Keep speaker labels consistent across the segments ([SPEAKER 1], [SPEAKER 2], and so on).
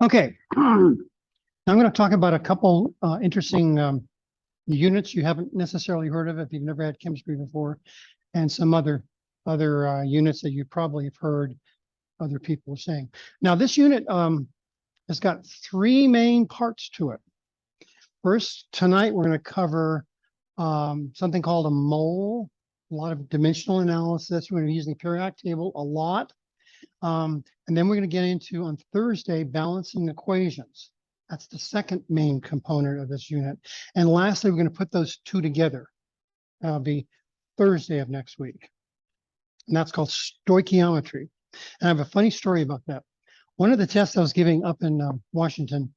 [SPEAKER 1] Okay, I'm going to talk about a couple interesting units you haven't necessarily heard of if you've never had chemistry before, and some other units that you probably have heard other people saying. Now, this unit has got three main parts to it. First, tonight we're going to cover something called a mole, a lot of dimensional analysis. We're going to be using the periodic table a lot. And then we're going to get into, on Thursday, balancing equations. That's the second main component of this unit. And lastly, we're going to put those two together. That'll be Thursday of next week. And that's called stoichiometry. And I have a funny story about that. One of the tests I was giving up in Washington,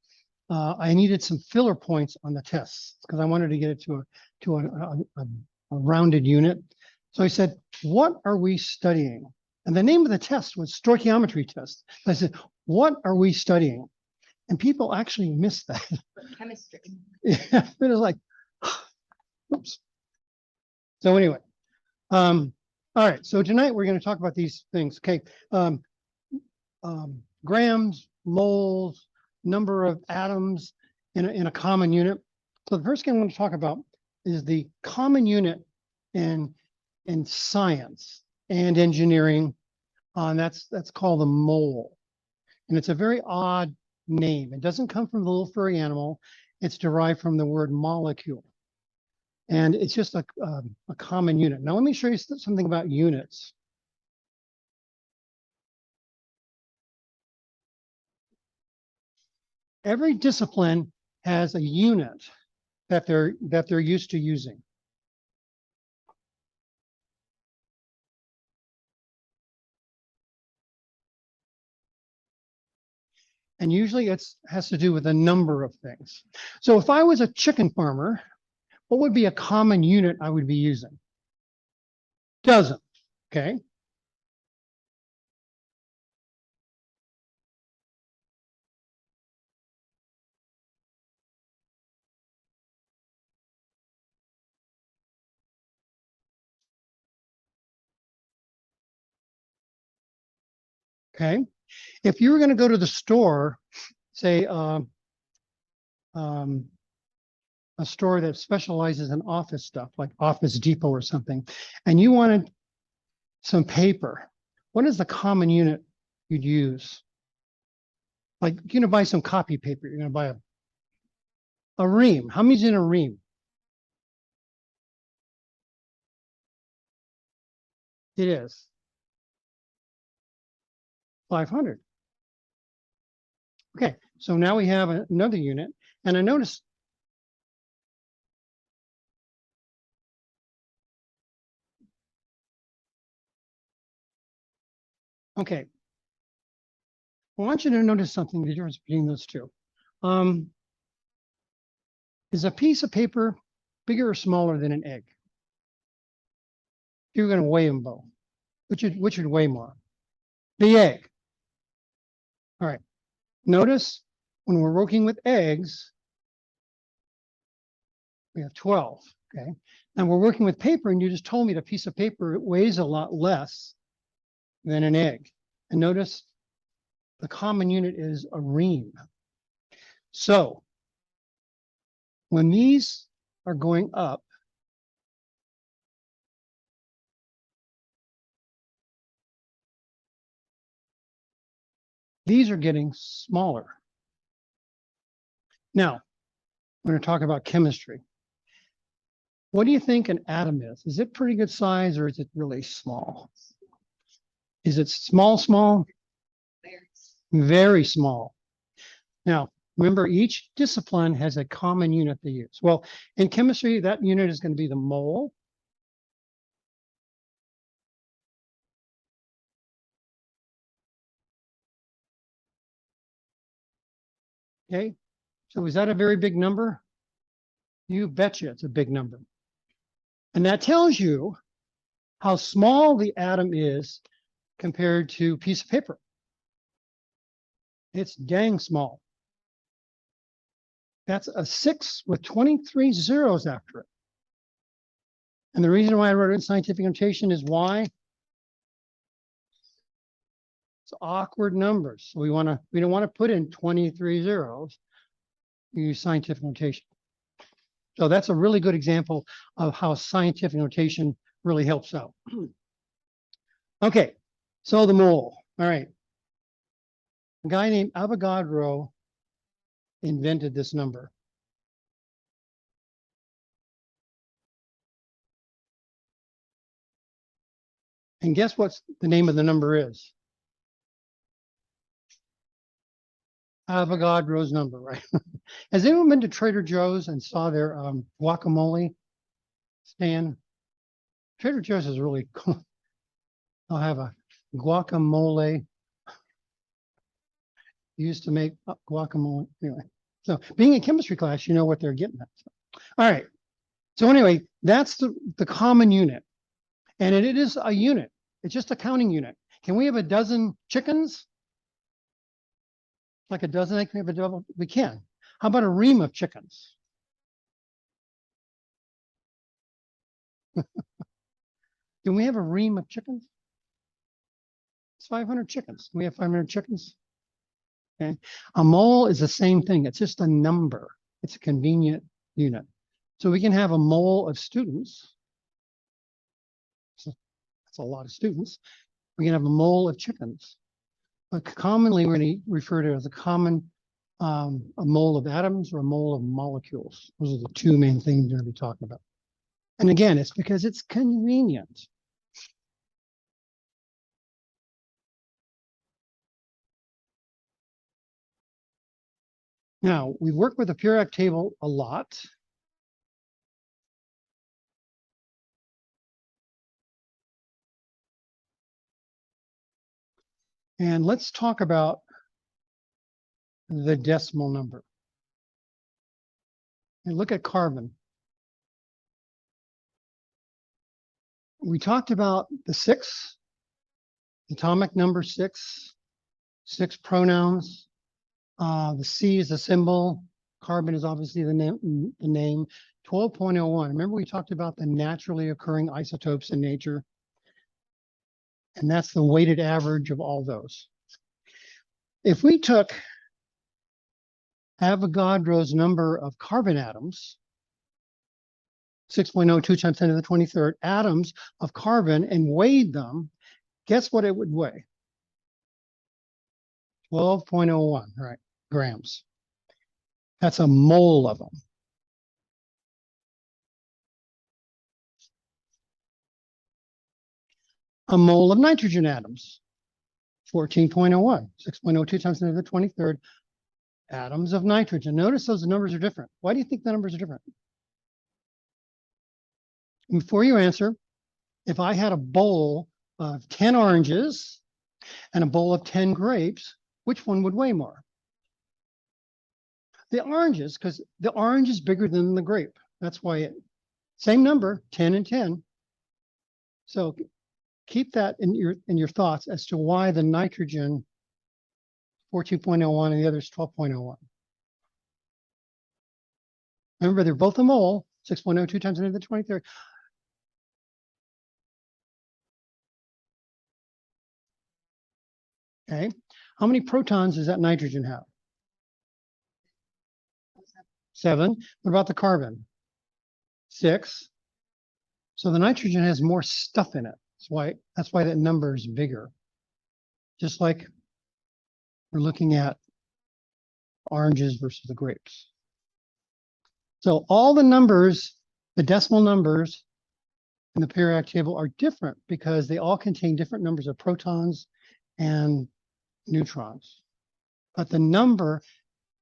[SPEAKER 1] I needed some filler points on the tests because I wanted to get it to a rounded unit. So I said, what are we studying? And the name of the test was stoichiometry test. I said, what are we studying? And people actually missed that.
[SPEAKER 2] Chemistry.
[SPEAKER 1] Yeah, it was like, oops. So anyway, all right. So tonight we're going to talk about these things. Okay, grams, moles, number of atoms in a common unit. So the first thing I want to talk about is the common unit in science and engineering. And that's called a mole. And it's a very odd name. It doesn't come from the little furry animal. It's derived from the word molecule. And it's just a common unit. Now, let me show you something about units. Every discipline has a unit that they're used to using. And usually it has to do with a number of things. So if I was a chicken farmer, what would be a common unit I would be using? Dozen, okay? Okay. If you were going to go to the store, say a store that specializes in office stuff, like Office Depot or something, and you wanted some paper, what is the common unit you'd use? Like, you're going to buy some copy paper. You're going to buy a ream. How many's in a ream? It is 500. Okay, so now we have another unit, and I noticed okay. I want you to notice something, the difference between those two. Is a piece of paper bigger or smaller than an egg? If you're going to weigh them both, which would weigh more? The egg. All right. Notice when we're working with eggs, we have 12. Okay. And we're working with paper, and you just told me the piece of paper weighs a lot less than an egg. And notice the common unit is a ream. So when these are going up, these are getting smaller. Now, we're going to talk about chemistry. What do you think an atom is? Is it pretty good size, or is it really small? Is it small, small? Very small. Now, remember, each discipline has a common unit they use. Well, in chemistry, that unit is going to be the mole. Okay, so is that a very big number? You betcha it's a big number. And that tells you how small the atom is compared to a piece of paper. It's dang small. That's a 6 with 23 zeros after it. And the reason why I wrote it in scientific notation is why? It's awkward numbers. So we don't want to put in 23 zeros. You use scientific notation. So that's a really good example of how scientific notation really helps out. Okay, so the mole. All right. A guy named Avogadro invented this number. And guess what the name of the number is? Avogadro's number, right? Has anyone been to Trader Joe's and saw their guacamole stand? Trader Joe's is really cool. I'll have a guacamole. Used to make guacamole. Anyway, so being in chemistry class, you know what they're getting at. So. All right. So anyway, that's the common unit. And it is a unit. It's just a counting unit. Can we have a dozen chickens? Like a dozen eggs? Can we have a double? We can. How about a ream of chickens? Can we have a ream of chickens? It's 500 chickens. We have 500 chickens. Okay. A mole is the same thing. It's just a number. It's a convenient unit. So we can have a mole of students. So that's a lot of students. We can have a mole of chickens. But commonly, we're going to refer to it as a mole of atoms or a mole of molecules. Those are the two main things we're going to be talking about. And again, it's because it's convenient. Now, we've worked with the periodic table a lot. And let's talk about the decimal number. And look at carbon. We talked about the 6, atomic number 6, 6 pronouns. The C is a symbol. Carbon is obviously the name. 12.01. Remember we talked about the naturally occurring isotopes in nature? And that's the weighted average of all those. If we took Avogadro's number of carbon atoms, 6.02 times 10 to the 23rd atoms of carbon, and weighed them, guess what it would weigh? 12.01, right, grams. That's a mole of them. A mole of nitrogen atoms, 14.01, 6.02 times 10 to the 23rd atoms of nitrogen. Notice those numbers are different. Why do you think the numbers are different? And before you answer, if I had a bowl of 10 oranges and a bowl of 10 grapes, which one would weigh more? The oranges, because the orange is bigger than the grape. That's why same number, 10 and 10. So keep that in your thoughts as to why the nitrogen 14.01 and the other is 12.01. Remember, they're both a mole, 6.02 times 10 to the 23rd. Okay, how many protons does that nitrogen have? 7. What about the carbon? 6. So the nitrogen has more stuff in it. That's why that number is bigger. Just like we're looking at oranges versus the grapes. So all the numbers, the decimal numbers in the periodic table are different because they all contain different numbers of protons and neutrons. But the number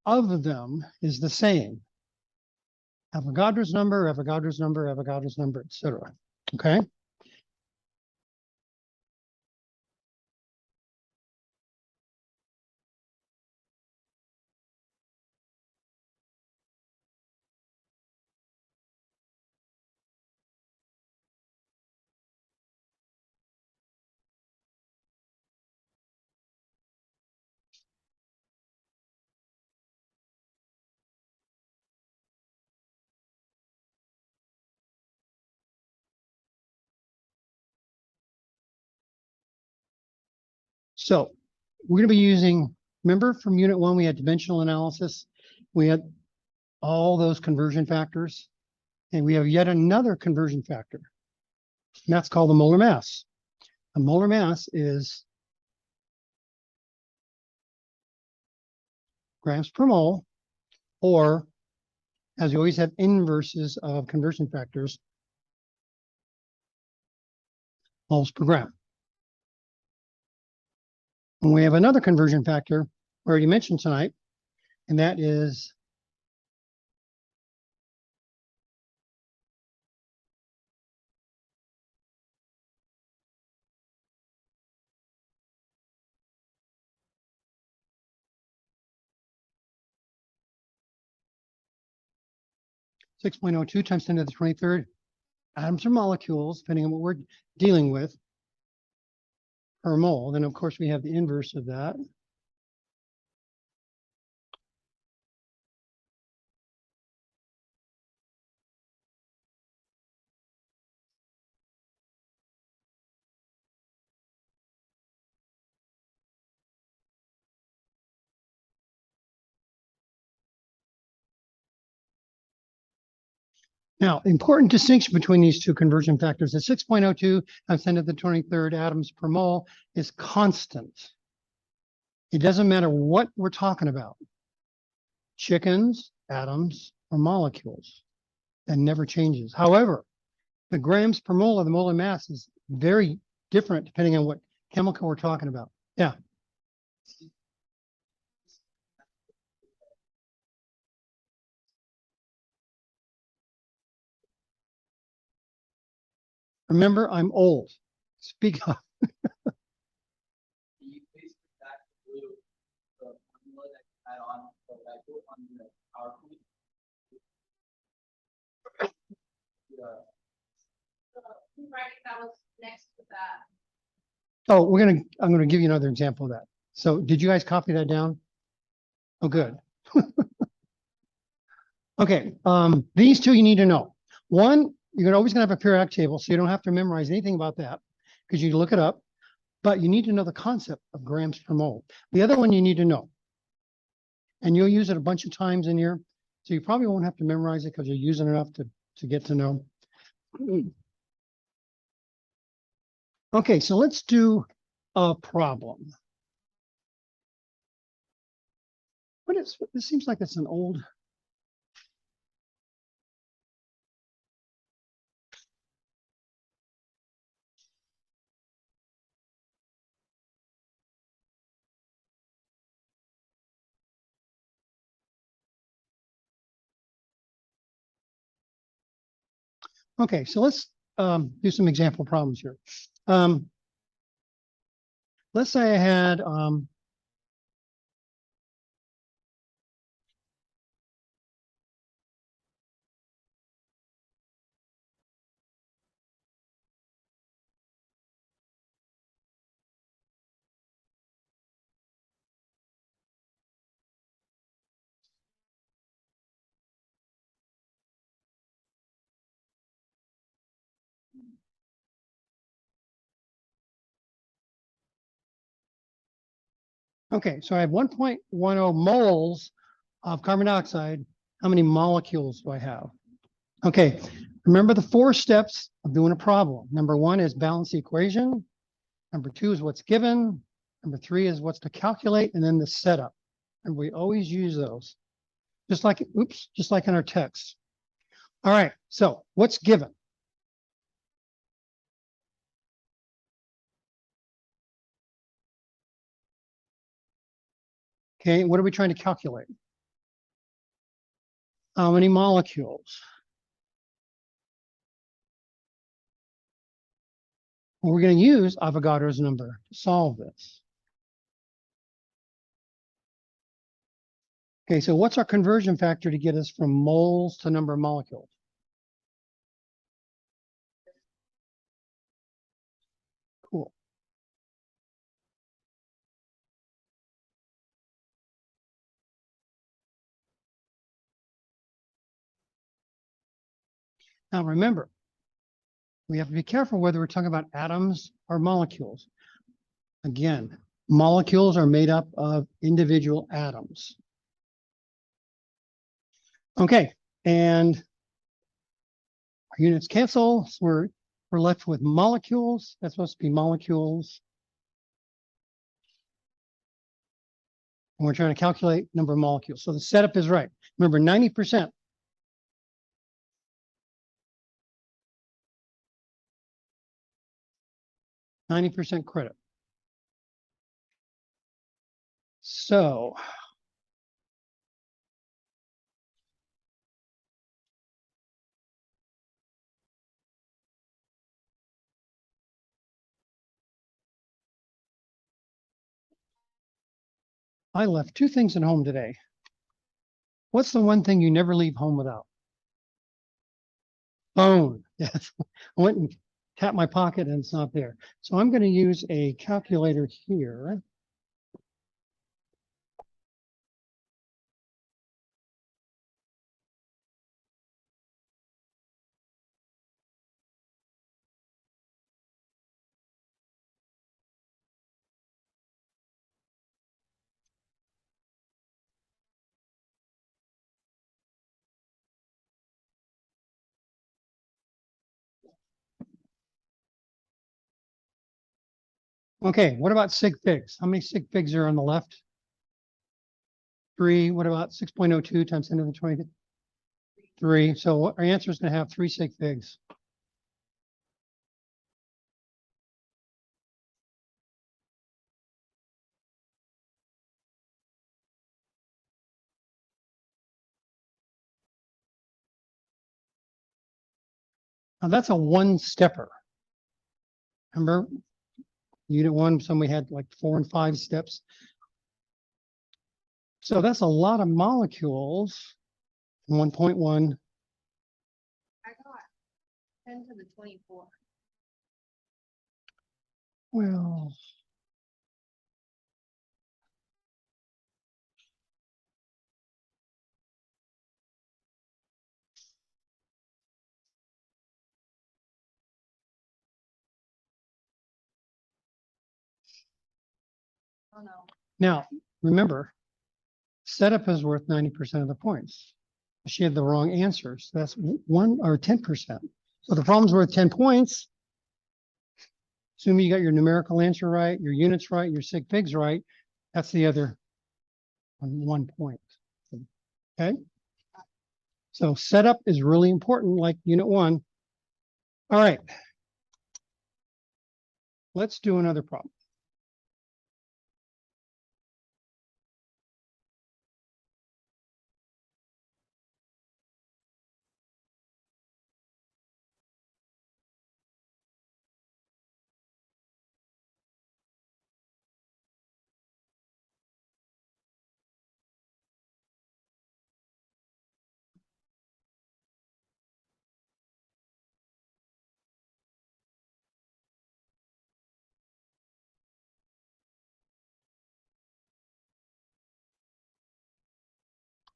[SPEAKER 1] of them is the same. Avogadro's number, Avogadro's number, Avogadro's number, etc. Okay. So we're going to be using, remember from unit 1, we had dimensional analysis. We had all those conversion factors, and we have yet another conversion factor. And that's called the molar mass. A molar mass is grams per mole, or as you always have inverses of conversion factors, moles per gram. And we have another conversion factor we already mentioned tonight, and that is 6.02 times 10 to the 23rd atoms or molecules, depending on what we're dealing with, per mole. Then, of course, we have the inverse of that. Now, important distinction between these two conversion factors, the 6.02 times 10 to the 23rd atoms per mole is constant. It doesn't matter what we're talking about. Chickens, atoms, or molecules. That never changes. However, the grams per mole of the molar mass is very different depending on what chemical we're talking about. Yeah. Remember, I'm old. Speak up.
[SPEAKER 2] You basically back to blue, the formula that you had on the whiteboard on the PowerPoint. Yeah.
[SPEAKER 3] Right, that was next to that.
[SPEAKER 1] Oh, I'm gonna give you another example of that. So did you guys copy that down? Oh, good. Okay, these two you need to know. One, you're always gonna have a periodic table, so you don't have to memorize anything about that because you can look it up, but you need to know the concept of grams per mole. The other one you need to know, and you'll use it a bunch of times in here, so you probably won't have to memorize it because you're using it enough to get to know. Okay, so let's do a problem. This seems like it's an old. Okay, so let's do some example problems here. Let's say I had okay, so I have 1.10 moles of carbon dioxide. How many molecules do I have? Okay, remember the 4 steps of doing a problem. Number 1 is balance the equation. Number 2 is what's given. Number 3 is what's to calculate, and then the setup. And we always use those. Just like in our text. All right, so what's given? Okay, what are we trying to calculate? How many molecules? Well, we're going to use Avogadro's number to solve this. Okay, so what's our conversion factor to get us from moles to number of molecules? Cool. Now remember, we have to be careful whether we're talking about atoms or molecules. Again, Molecules are made up of individual atoms. Okay, and our units cancel. So we're left with molecules. That's supposed to be molecules. And we're trying to calculate number of molecules. So the setup is right. Remember, 90%. %90 credit. So I left 2 things at home today. What's the one thing you never leave home without? Phone. Yes. I went and tapped my pocket and it's not there. So I'm going to use a calculator here. Okay, what about sig figs? How many sig figs are on the left? 3. What about 6.02 times 10 to the 23? So our answer is going to have 3 sig figs. Now that's a one-stepper. Remember, unit 1, somebody had like 4 and 5 steps. So that's a lot of molecules. 1.1.
[SPEAKER 3] I got 10 to the 24.
[SPEAKER 1] Well,
[SPEAKER 3] Oh, no.
[SPEAKER 1] now remember, setup is worth 90% of the points. She had the wrong answer. So that's 1 or 10%. So the problem's worth 10 points. Assuming you got your numerical answer right, your units right, your sig figs right, that's the other 1 point. Okay. So setup is really important, like unit 1. All right. Let's do another problem.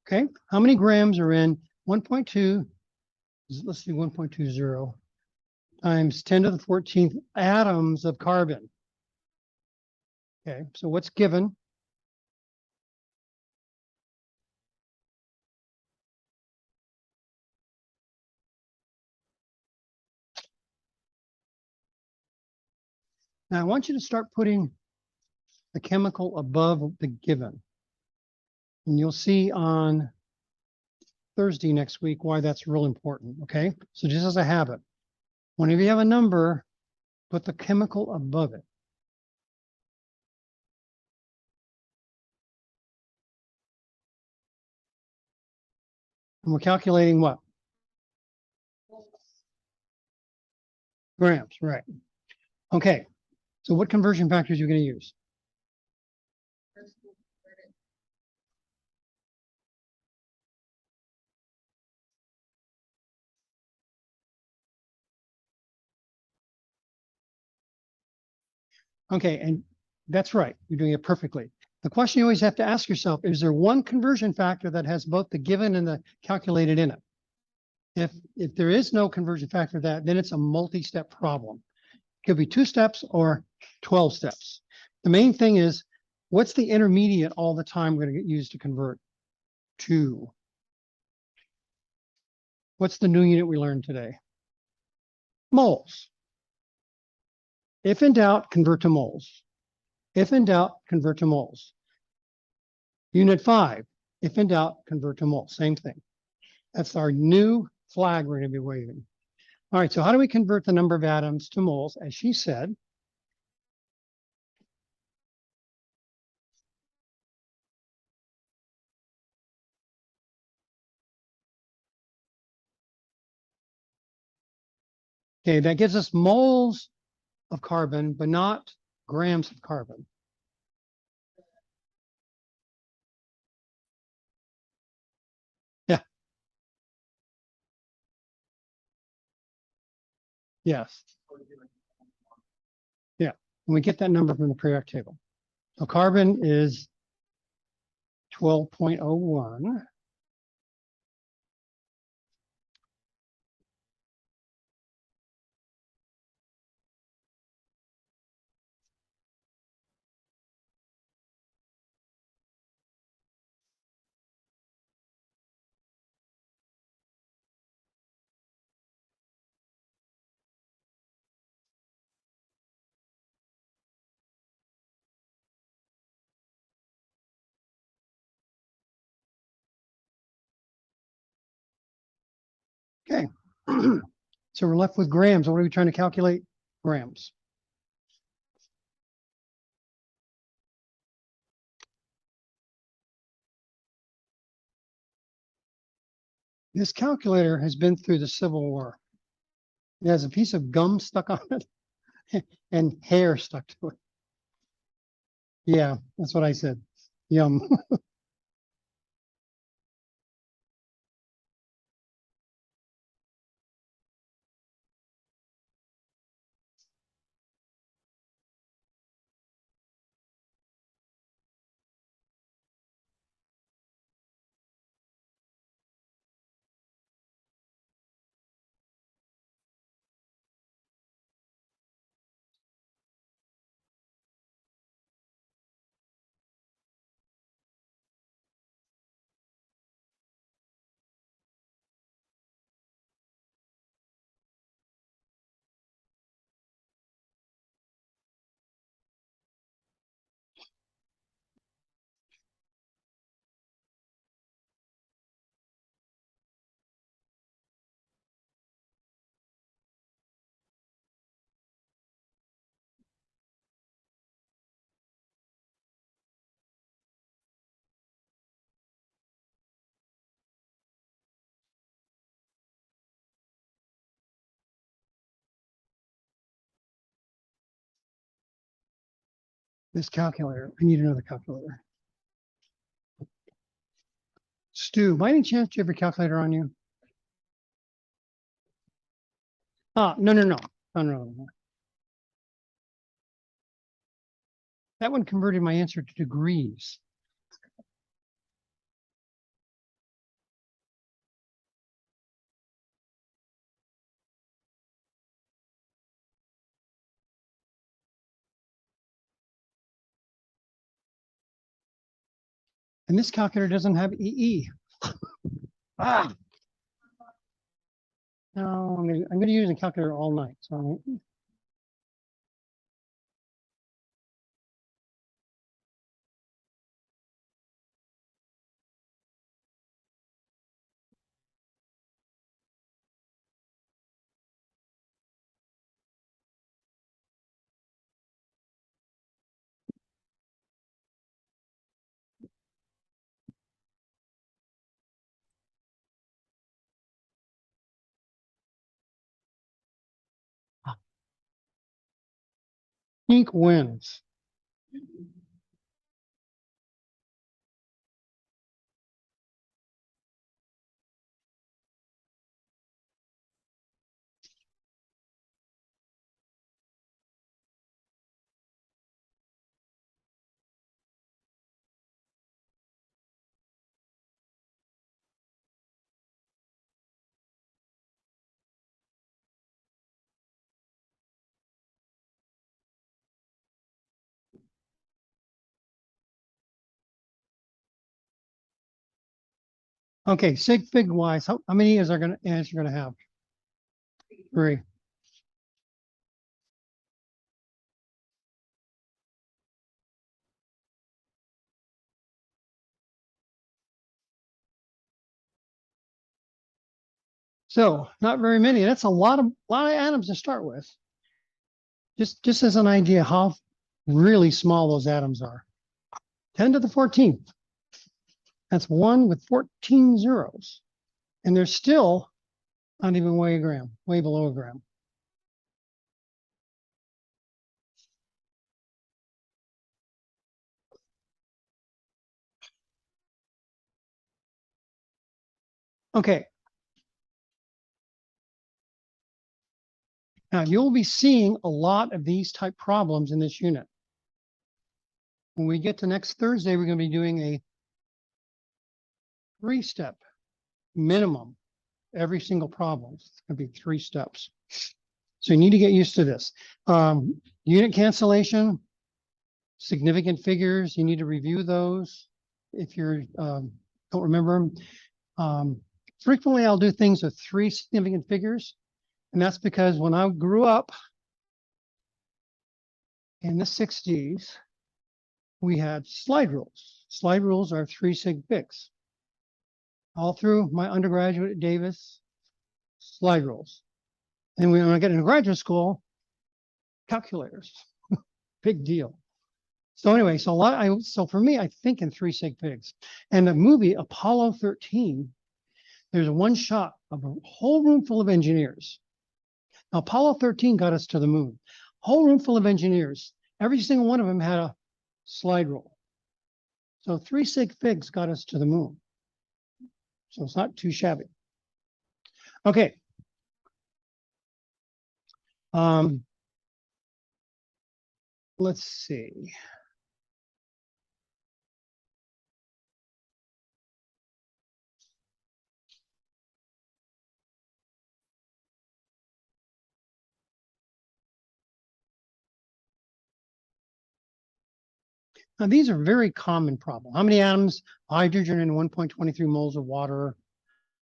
[SPEAKER 1] Okay, how many grams are in 1.2? Let's do 1.20 times 10 to the 14th atoms of carbon. Okay, so what's given? Now I want you to start putting the chemical above the given. And you'll see on Thursday next week why that's real important, okay? So just as a habit, whenever you have a number, put the chemical above it. And we're calculating what? Grams, right. Okay, so what conversion factors are you going to use?
[SPEAKER 3] First we'll convert it.
[SPEAKER 1] Okay, and that's right. You're doing it perfectly. The question you always have to ask yourself, is there one conversion factor that has both the given and the calculated in it? If there is no conversion factor then it's a multi-step problem. It could be 2 steps or 12 steps. The main thing is What's the intermediate all the time going to get used to convert to? What's the new unit we learned today? Moles. If in doubt, convert to moles. If in doubt, convert to moles. Unit 5, if in doubt, convert to moles. Same thing. That's our new flag we're going to be waving. All right, so how do we convert the number of atoms to moles? As she said, okay, that gives us moles of carbon, but not grams of carbon. Yeah. Yes. Yeah. And we get that number from the periodic table. So carbon is 12.01. Okay. So we're left with grams. What are we trying to calculate? Grams. This calculator has been through the Civil War. It has a piece of gum stuck on it and hair stuck to it. Yeah, that's what I said. Yum. This calculator. I need another calculator. Stu, by any chance, do you have a calculator on you? Ah, no, no, no. No, no, no. That one converted my answer to degrees. And this calculator doesn't have EE. Ah, no, I'm gonna use a calculator all night. So pink wins. Okay, sig fig wise, how many is are gonna, ants you're gonna have? 3. So not very many. That's a lot of atoms to start with. Just as an idea how really small those atoms are. 10 to the 14th. That's 1 with 14 zeros. And they're still not even way a gram, way below a gram. Okay. Now you'll be seeing a lot of these type problems in this unit. When we get to next Thursday, we're going to be doing a 3-step minimum. Every single problem. It's going to be 3 steps. So you need to get used to this. Unit cancellation, significant figures, you need to review those if you're don't remember them. Frequently, I'll do things with 3 significant figures. And that's because when I grew up in the 60s, we had slide rules. Slide rules are 3 sig figs. All through my undergraduate at Davis, slide rules. And when I get into graduate school, calculators, big deal. So anyway, so for me, I think in 3 sig figs. And the movie Apollo 13, there's one shot of a whole room full of engineers. Now, Apollo 13 got us to the moon. Whole room full of engineers. Every single one of them had a slide rule. So 3 sig figs got us to the moon. So it's not too shabby. Okay. Let's see. Now, these are very common problems. How many atoms, hydrogen in 1.23 moles of water?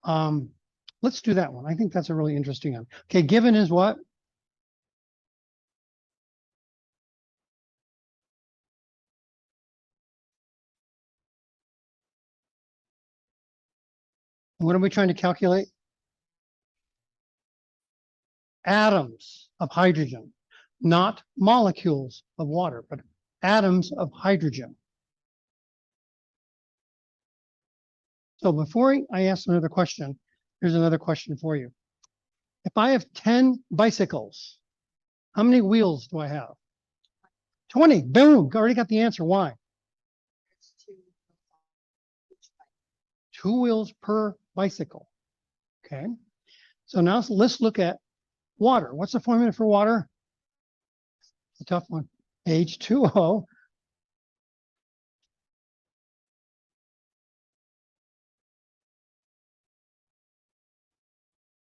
[SPEAKER 1] Let's do that one. I think that's a really interesting one. Okay, given is what? What are we trying to calculate? Atoms of hydrogen, not molecules of water, but atoms of hydrogen. So before I ask another question, here's another question for you. If I have 10 bicycles, how many wheels do I have? 20. Boom. Already got the answer. Why? 2 wheels per bicycle. Okay. So now let's look at water. What's the formula for water? It's a tough one. H2O.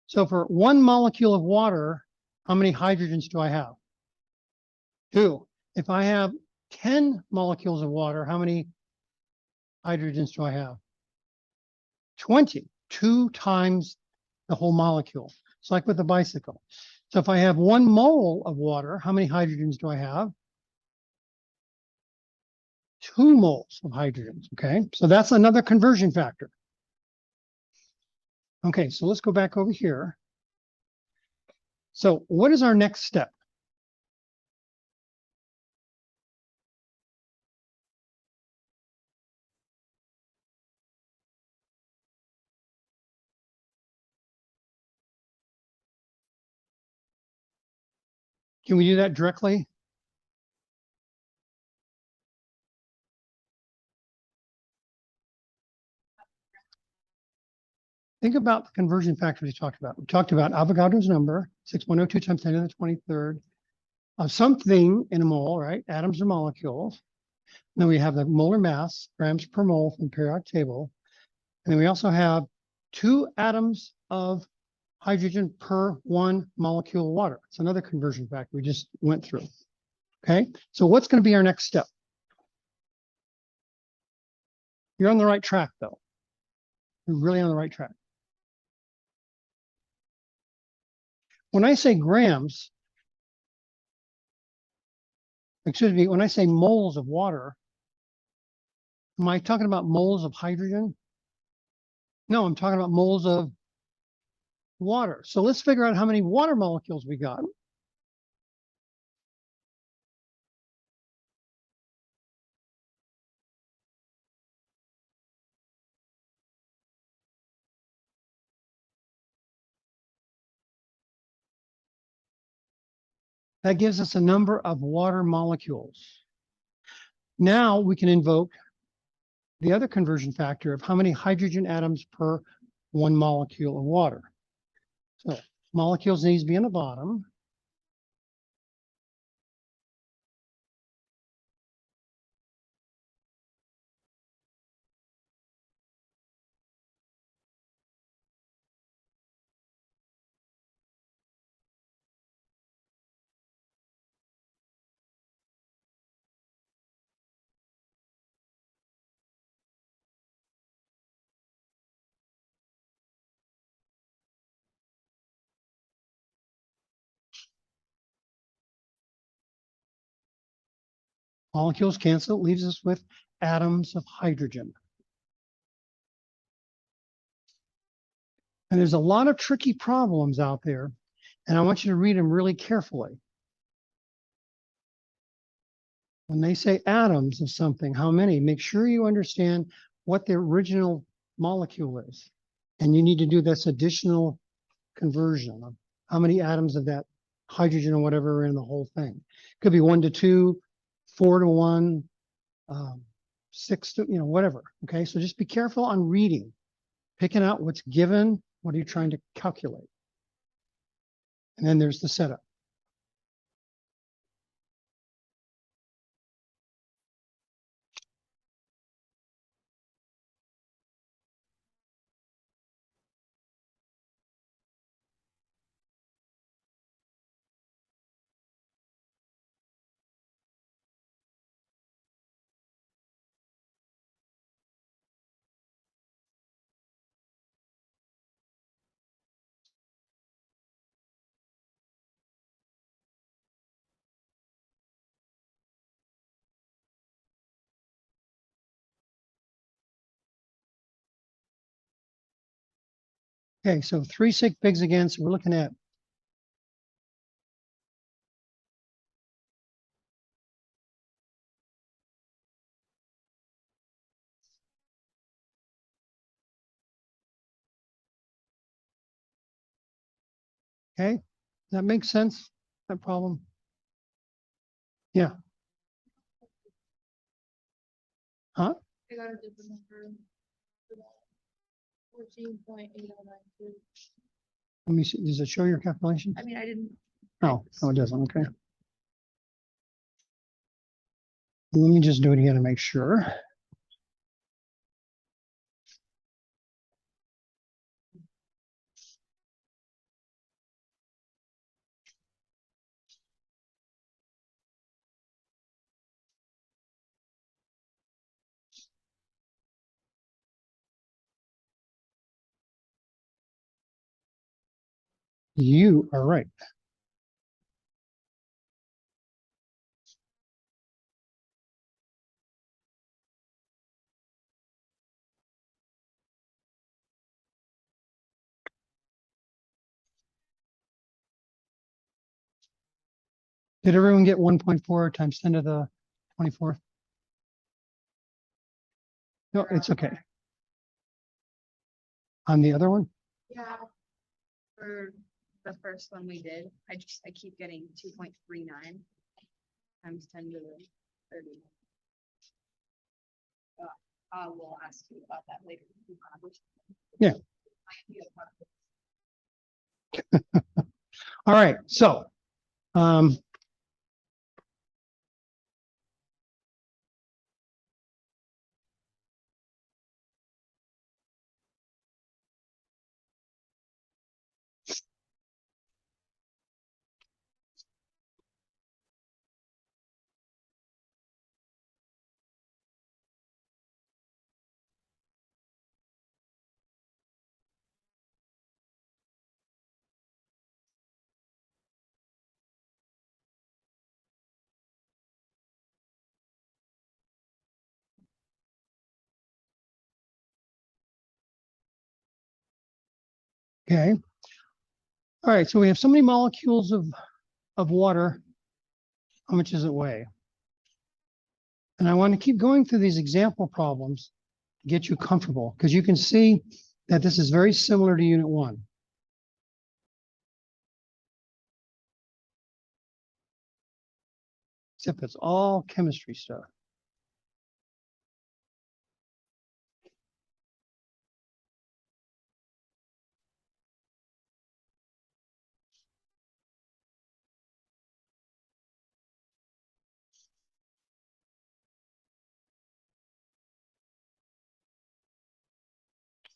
[SPEAKER 1] So for 1 molecule of water, how many hydrogens do I have? 2. If I have 10 molecules of water, how many hydrogens do I have? 20. 2 times the whole molecule. It's like with the bicycle. So if I have 1 mole of water, how many hydrogens do I have? 2 moles of hydrogens. Okay, so that's another conversion factor. Okay, so let's go back over here. So what is our next step? Can we do that directly? Think about the conversion factors we talked about. We talked about Avogadro's number, 6.02 times 10 to the 23rd, of something in a mole, right? Atoms or molecules. And then we have the molar mass, grams per mole from the periodic table. And then we also have 2 atoms of hydrogen per 1 molecule of water. It's another conversion factor we just went through. Okay, so what's going to be our next step? You're on the right track, though. We're really on the right track. When I say grams, excuse me, when I say moles of water, am I talking about moles of hydrogen? No, I'm talking about moles of water. So let's figure out how many water molecules we got. That gives us a number of water molecules. Now we can invoke the other conversion factor of how many hydrogen atoms per 1 molecule of water. So molecules needs to be on the bottom. Molecules cancel, leaves us with atoms of hydrogen. And there's a lot of tricky problems out there, and I want you to read them really carefully. When they say atoms of something, how many? Make sure you understand what the original molecule is. And you need to do this additional conversion of how many atoms of that hydrogen or whatever are in the whole thing. Could be 1 to 2, 4 to 1, 6 to, whatever. Okay, so just be careful on reading, picking out what's given, what are you trying to calculate? And then there's the setup. Okay, so 3 sig figs again. So we're looking at okay. Does that make sense? That problem? Yeah. Huh?
[SPEAKER 3] I got a different number. 14.8092.
[SPEAKER 1] Let me see. Does it show your calculation?
[SPEAKER 3] I mean, I didn't.
[SPEAKER 1] Oh, no, it doesn't. Okay. Let me just do it again to make sure. You are right. Did everyone get 1.4 times 10 to the 24th? No, it's okay. On the other one?
[SPEAKER 3] Yeah.
[SPEAKER 4] For the first one we did, I keep getting 2.39 times 10 to the 30. I will ask you about that later.
[SPEAKER 1] Yeah. All right. So, Okay. All right, so we have so many molecules of water. How much does it weigh? And I want to keep going through these example problems to get you comfortable, because you can see that this is very similar to Unit 1. Except it's all chemistry stuff.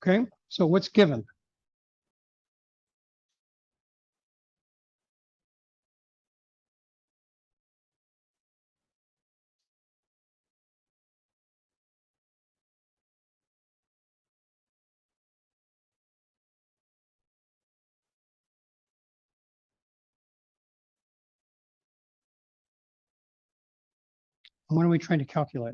[SPEAKER 1] Okay, so what's given? And what are we trying to calculate?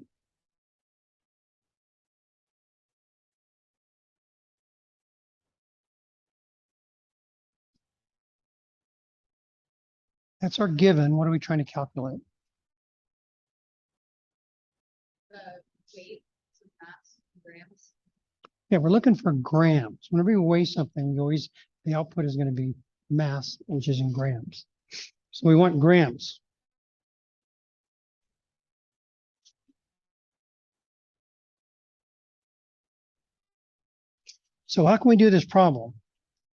[SPEAKER 1] That's our given. What are we trying to calculate?
[SPEAKER 4] The weight, so mass, grams.
[SPEAKER 1] Yeah, we're looking for grams. Whenever you weigh something, you always, the output is going to be mass, which is in grams. So we want grams. So how can we do this problem?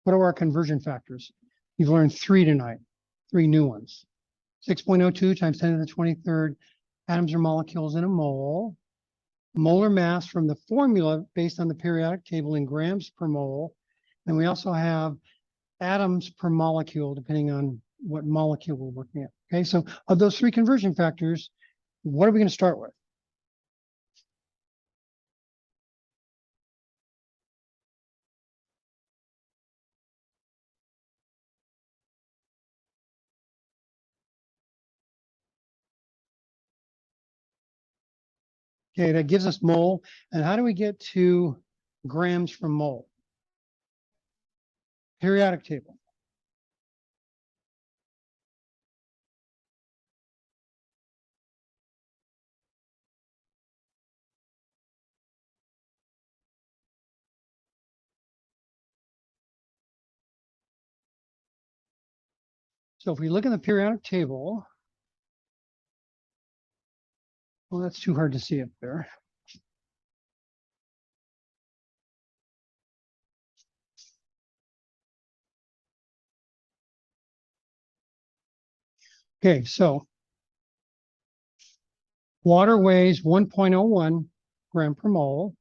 [SPEAKER 1] What are our conversion factors? You've learned 3 tonight, 3 new ones. 6.02 times 10 to the 23rd atoms or molecules in a mole. Molar mass from the formula based on the periodic table in grams per mole. And we also have atoms per molecule, depending on what molecule we're working at. Okay, so of those 3 conversion factors, what are we going to start with? Okay, that gives us mole. And how do we get to grams from mole? Periodic table. So if we look at the periodic table, well, that's too hard to see up there. Okay, so water weighs 1.01 gram per mole.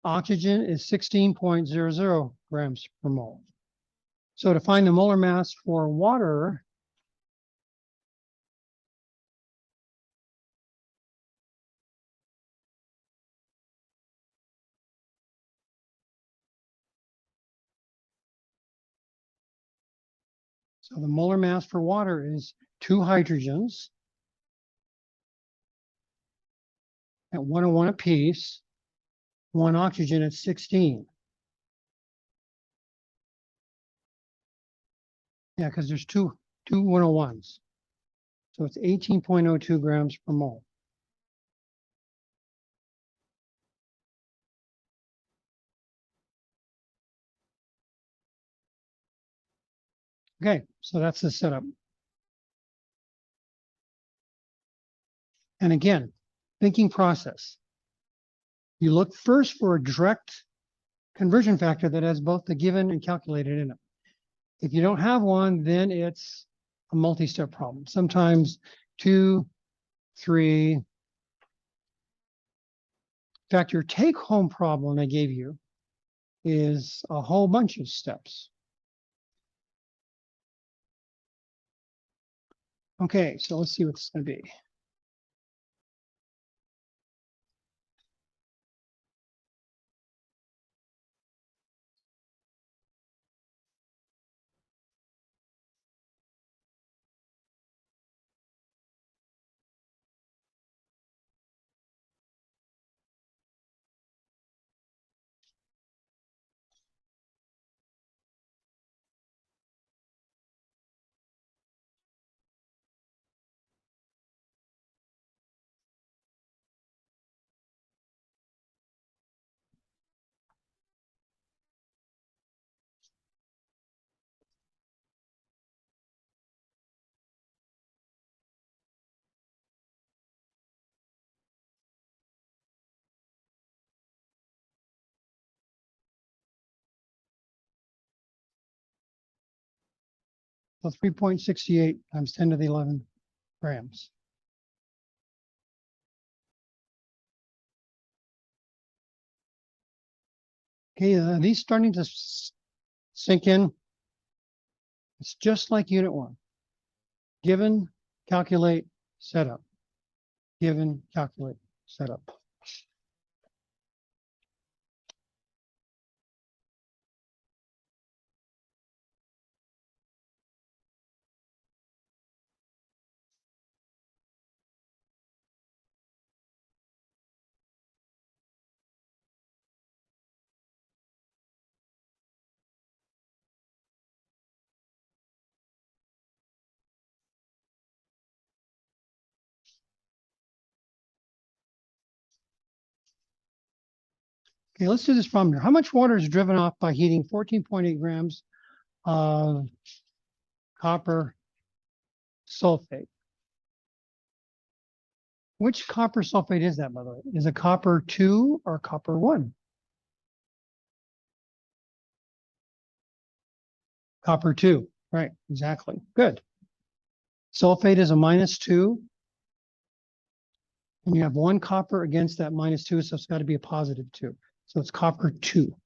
[SPEAKER 1] Oxygen is 16.00 grams per mole. So to find the molar mass for water, so the molar mass for water is 2 hydrogens at 101 apiece, 1 oxygen at 16. Yeah, because there's two 101s. So it's 18.02 grams per mole. Okay, so that's the setup. And again, thinking process. You look first for a direct conversion factor that has both the given and calculated in it. If you don't have one, then it's a multi-step problem. Sometimes 2, 3. In fact, your take-home problem I gave you is a whole bunch of steps. Okay, so let's see what it's going to be. So 3.68 times 10 to the 11 grams. Okay, are these starting to sink in? It's just like unit 1. Given, calculate, setup. Given, calculate, setup. Okay, let's do this problem here. How much water is driven off by heating 14.8 grams of copper sulfate? Which copper sulfate is that, by the way? Is it copper 2 or copper 1? Copper 2, right, exactly. Good. Sulfate is a -2. And you have 1 copper against that -2, so it's got to be a +2. So it's copper 2.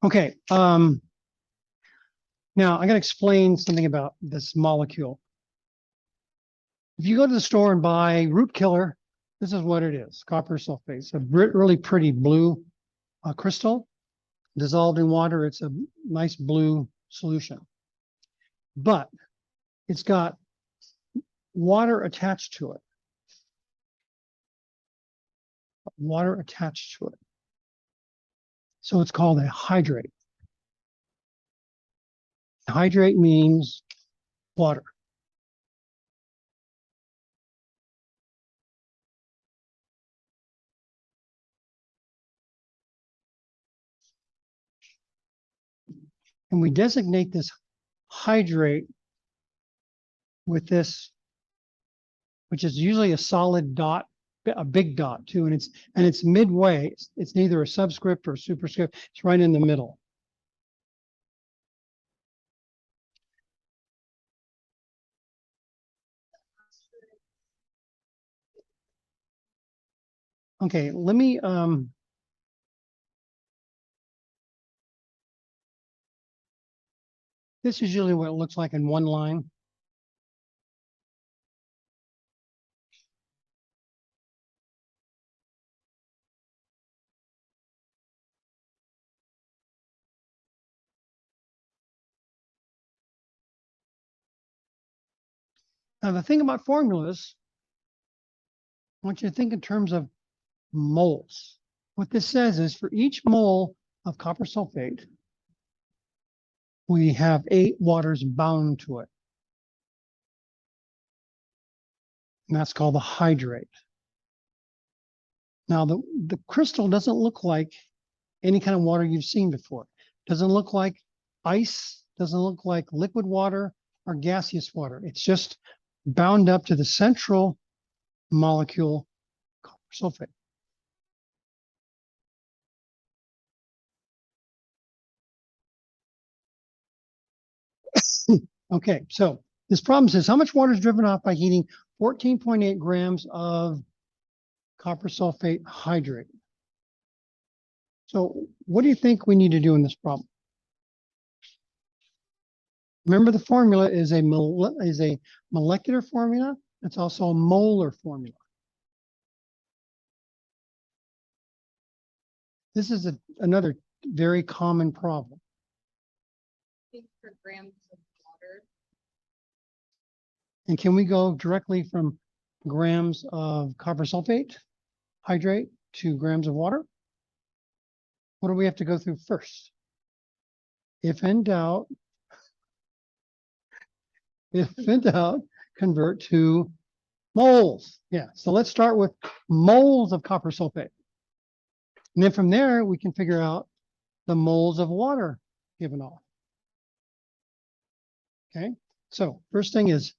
[SPEAKER 1] Okay. Now I got to explain something about this molecule. If you go to the store and buy root killer, this is what it is: copper sulfate. It's a really pretty blue crystal dissolved in water. It's a nice blue solution, but it's got water attached to it. Water attached to it. So it's called a hydrate. Hydrate means water. And we designate this hydrate with this, which is usually a solid dot, a big dot too, and it's midway. It's neither a subscript or a superscript. It's right in the middle. Okay, let me this is usually what it looks like in one line. Now, the thing about formulas, I want you to think in terms of moles. What this says is for each mole of copper sulfate, we have 8 waters bound to it. And that's called the hydrate. Now, the crystal doesn't look like any kind of water you've seen before. Doesn't look like ice, doesn't look like liquid water or gaseous water. It's just bound up to the central molecule, copper sulfate. Okay, so this problem says how much water is driven off by heating 14.8 grams of copper sulfate hydrate. So what do you think we need to do in this problem? Remember, the formula is a molecular formula. It's also a molar formula. This is another very common problem.
[SPEAKER 4] I think for grams of water.
[SPEAKER 1] And can we go directly from grams of copper sulfate hydrate to grams of water? What do we have to go through first? If in doubt, convert to moles. Yeah, so let's start with moles of copper sulfate. And then from there, we can figure out the moles of water given off. Okay, so first thing is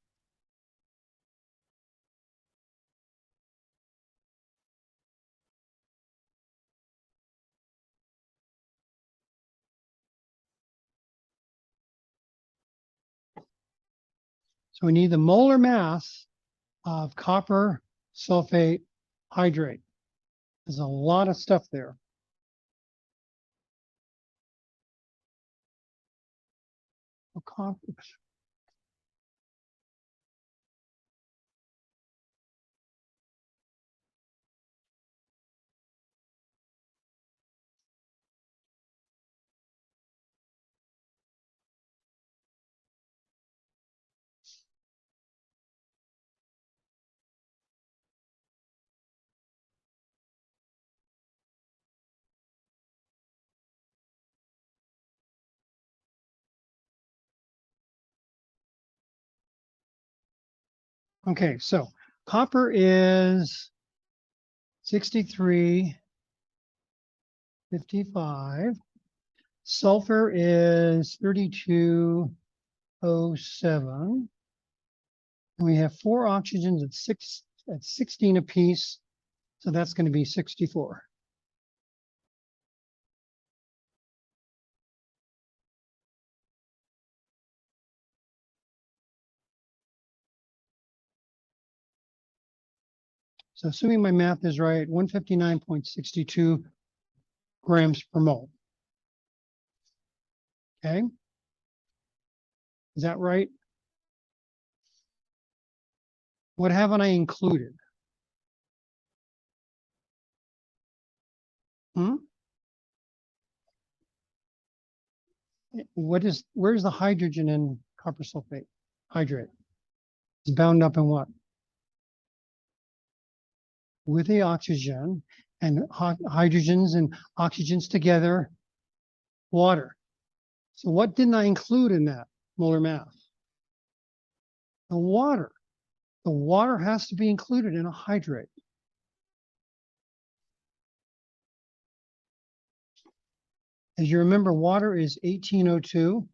[SPEAKER 1] So we need the molar mass of copper sulfate hydrate. There's a lot of stuff there. Copper. Okay, so copper is 63.55. Sulfur is 32.07. And we have 4 oxygens at 16 apiece. So that's going to be 64. So assuming my math is right, 159.62 grams per mole. Okay. Is that right? What haven't I included? Where's the hydrogen in copper sulfate hydrate? It's bound up in what? With the oxygen, and hydrogens and oxygens together, water. So what didn't I include in that molar mass? The water. The water has to be included in a hydrate. As you remember, water is 1802.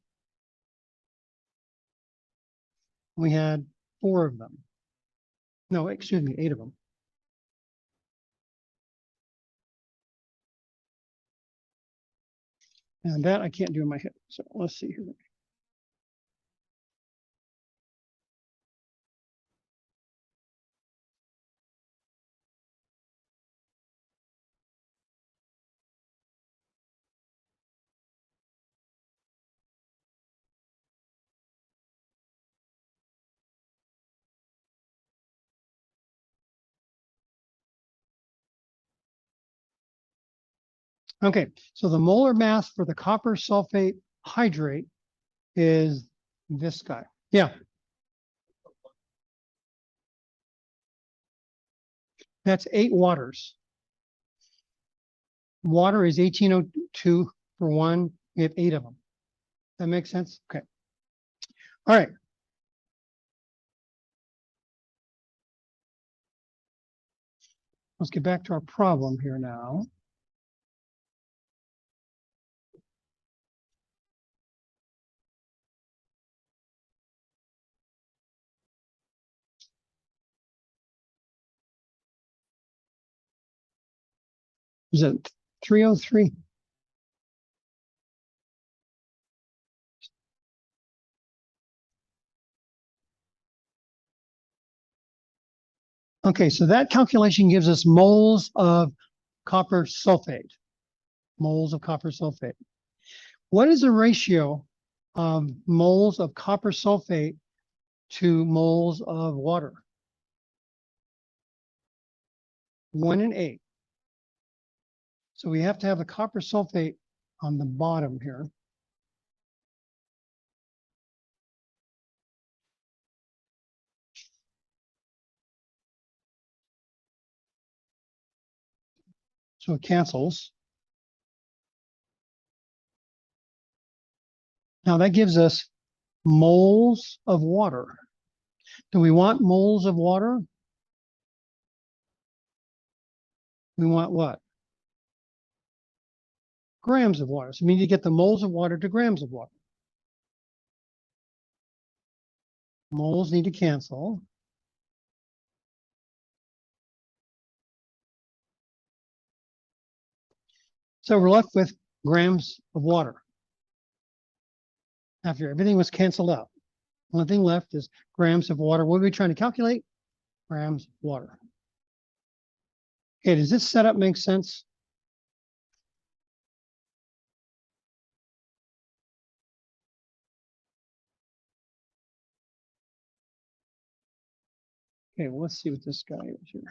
[SPEAKER 1] We had 4 of them. No, excuse me, 8 of them. And that I can't do in my head. So let's see here. Okay, so the molar mass for the copper sulfate hydrate is this guy. Yeah. That's 8 waters. Water is 1802 for 1. We have 8 of them. That makes sense? Okay. All right. Let's get back to our problem here now. Is it 303? Okay, so that calculation gives us moles of copper sulfate. Moles of copper sulfate. What is the ratio of moles of copper sulfate to moles of water? 1 in 8. So we have to have the copper sulfate on the bottom here. So it cancels. Now that gives us moles of water. Do we want moles of water? We want what? Grams of water. So we need to get the moles of water to grams of water. Moles need to cancel. So we're left with grams of water after everything was canceled out. Only thing left is grams of water. What are we trying to calculate? Grams of water. Okay, does this setup make sense? Okay, well, let's see what this guy is here.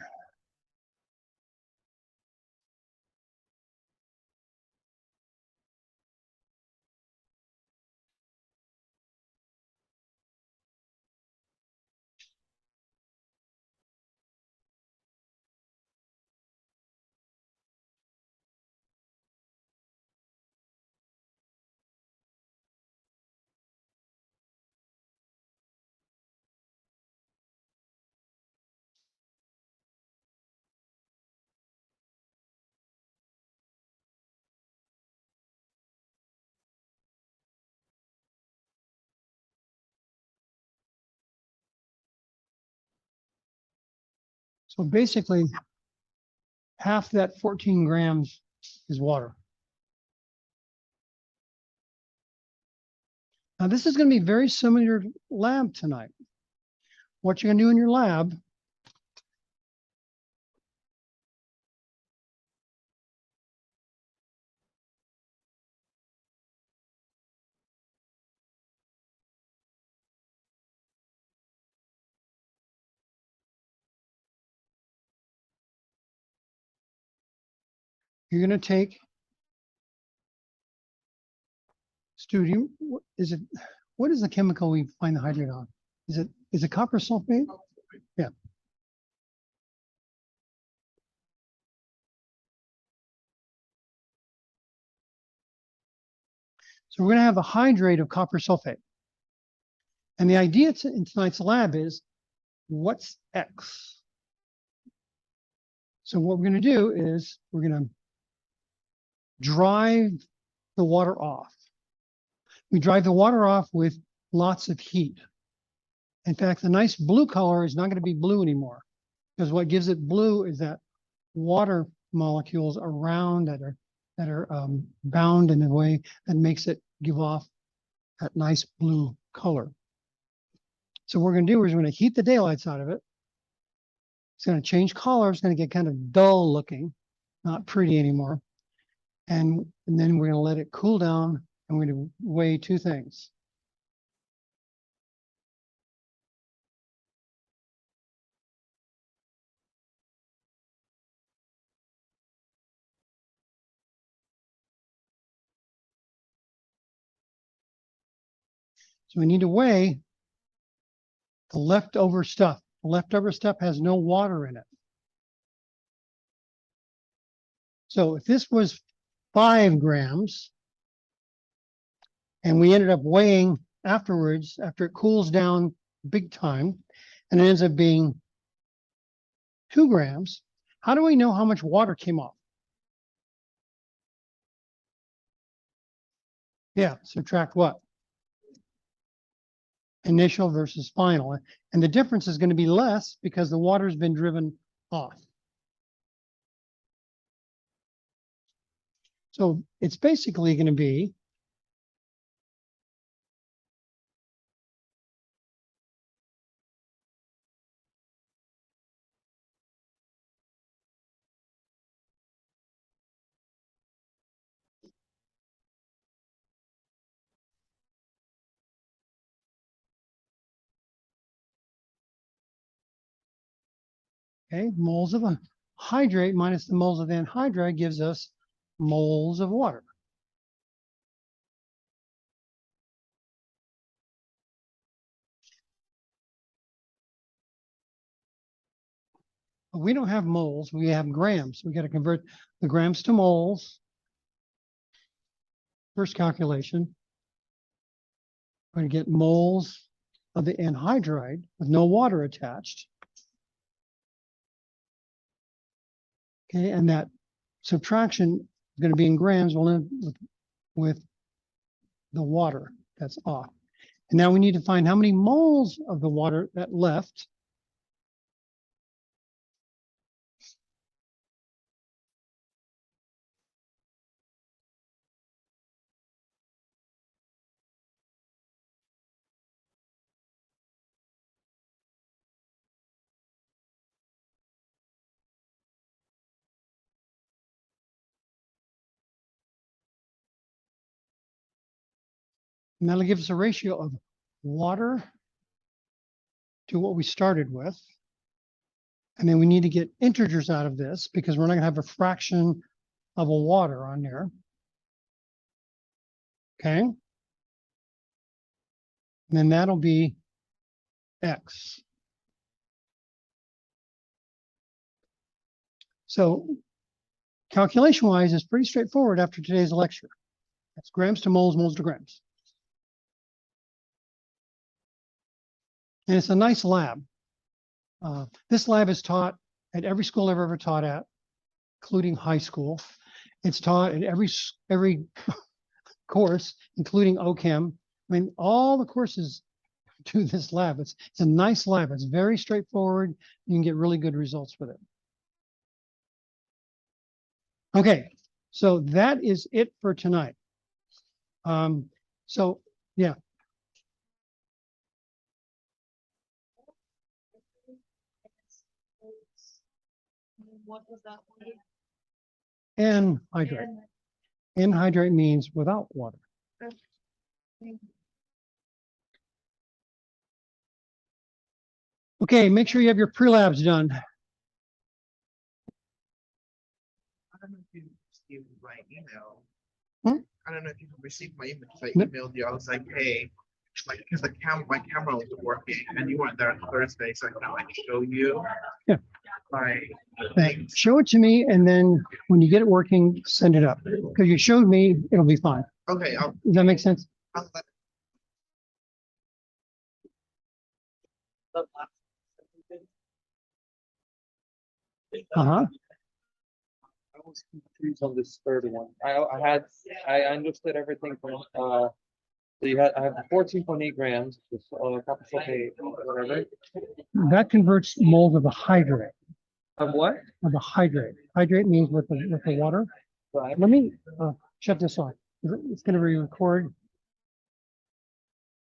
[SPEAKER 1] So basically, half that 14 grams is water. Now, this is going to be very similar to your lab tonight. What you're going to do in your lab you're going to take studium. What is the chemical we find the hydrate on? Is it copper sulfate? Yeah. So we're going to have a hydrate of copper sulfate. And the idea in tonight's lab is what's X? So what we're going to do is we're going to drive the water off. We drive the water off with lots of heat. In fact, the nice blue color is not going to be blue anymore, because what gives it blue is that water molecules around that are bound in a way that makes it give off that nice blue color. So what we're going to do is we're going to heat the daylights out of it. It's going to change color. It's going to get kind of dull looking, not pretty anymore. And then we're going to let it cool down, and we're going to weigh two things. So we need to weigh the leftover stuff. The leftover stuff has no water in it. So if this was 5 grams, and we ended up weighing afterwards, after it cools down big time, and it ends up being 2 grams, how do we know how much water came off? Yeah, subtract what? Initial versus final. And the difference is going to be less because the water's been driven off. So it's basically going to be moles of a hydrate minus the moles of anhydride gives us moles of water. But we don't have moles, we have grams. We got to convert the grams to moles. First calculation. We're going to get moles of the anhydride with no water attached. Okay, and that subtraction is going to be in grams. We'll end with the water that's off. And now we need to find how many moles of the water that left. And that'll give us a ratio of water to what we started with. And then we need to get integers out of this because we're not gonna have a fraction of a water on there. Okay. And then that'll be X. So calculation wise, it's pretty straightforward after today's lecture. That's grams to moles, moles to grams. And it's a nice lab. This lab is taught at every school I've ever taught at, including high school. It's taught at every course, including OChem. I mean, all the courses do this lab. It's a nice lab. It's very straightforward. You can get really good results with it. Okay, so that is it for tonight. So yeah,
[SPEAKER 3] What was that one?
[SPEAKER 1] anhydrate. Anhydrate means without water. Okay, make sure you have your pre-labs done.
[SPEAKER 5] I don't know if you received my email.
[SPEAKER 1] Hmm?
[SPEAKER 5] I don't know if you received my email, because I
[SPEAKER 1] No.
[SPEAKER 5] emailed you, I was like, hey, like, because my camera wasn't working, and you weren't there on Thursday, so I can like show you.
[SPEAKER 1] Yeah.
[SPEAKER 5] My
[SPEAKER 1] Thanks.
[SPEAKER 5] things.
[SPEAKER 1] Show it to me, and then when you get it working, send it up. Because you showed me, it'll be fine.
[SPEAKER 5] Okay,
[SPEAKER 1] Does that make sense?
[SPEAKER 5] I'll let
[SPEAKER 1] Uh-huh.
[SPEAKER 6] I was confused on this third one. I understood everything from, so I have 14.8 grams, this, copper sulfate, whatever.
[SPEAKER 1] That converts moles of the hydrate,
[SPEAKER 6] Of what?
[SPEAKER 1] of the hydrate. Hydrate means with the water.
[SPEAKER 6] Right.
[SPEAKER 1] Let me shut this off. It's going to be recorded.